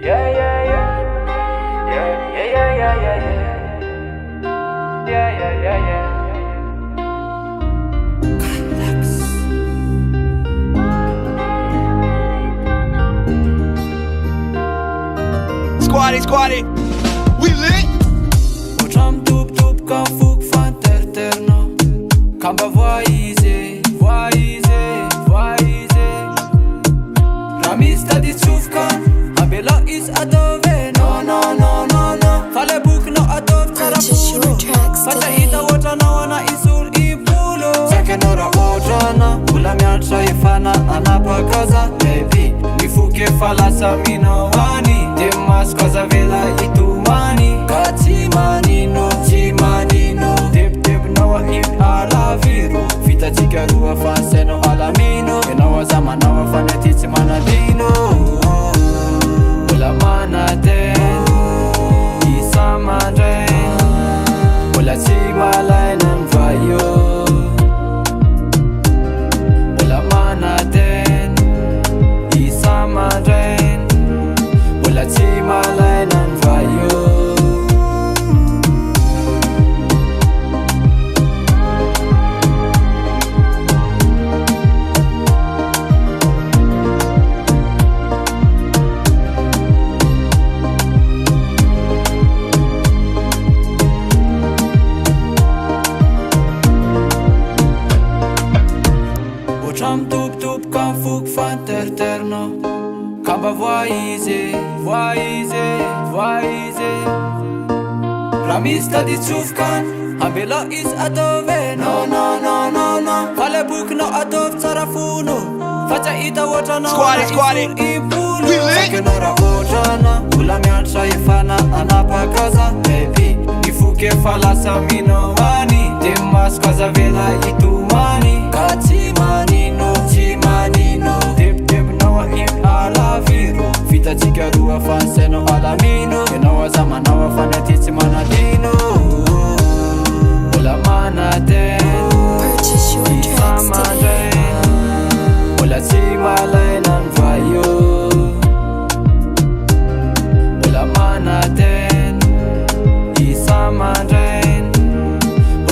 Yeah, yeah, yeah. Yeah, yeah, yeah, yeah, yeah, yeah. Yeah, yeah, yeah, yeah. Squatty, we lit. Uçam tup ka fuk fanterterno. Kamba voize. Ramista di tsufkan. Abela is adove. No. Fale buk no adove tarafuno. Fata ita wata na wana isul ipulo. Zake nora ojana. Ula miacha ifana anapakaza. Baby, nifuke falasa minowani. Demas kaza vela itumani. Kati manino. Dip nawa im ala viru. Fita chikarua fanseno alamino. Nawa zama nawa fanetitsi manadino. Ula manaten isa madren. Ula timalainan vayo. Ula manaten isa madren. Ula timalainan vayo. Uçam tup kan fuk fanterterno. Kamba voize. Ramista di tsufkan. Abela is adove. No. Fale buk no adove tarafuno. Faca ita wata na Squatty, ipulo. we lit. Zake nora ojana. Ula miacha ifana anapakaza. Baby, nifuke falasa minowani. Demas kaza vela itumani. Kati manino. Dip nawa im ala viru. Fita chikarua fanseno alamino. Nawa zama nawa fanetitsi manadino. Ula manaten isa madren. Ula timalainan vayo. Ula manaten isa madren.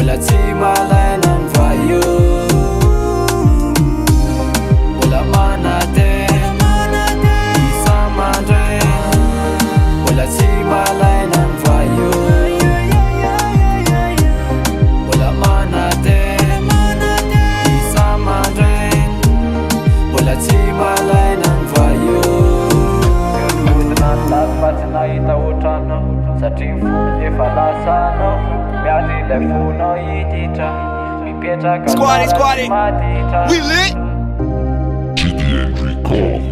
Ula timalainan vayo. Ula manaten isa madren. Ula timalainan vayo. Ula manaten isa madren. Ula timalainan vayo. Patina ita utano. Satifu efalasano. Miati lefuno itita. Mipieta Squatty, we lit. GLAXIE.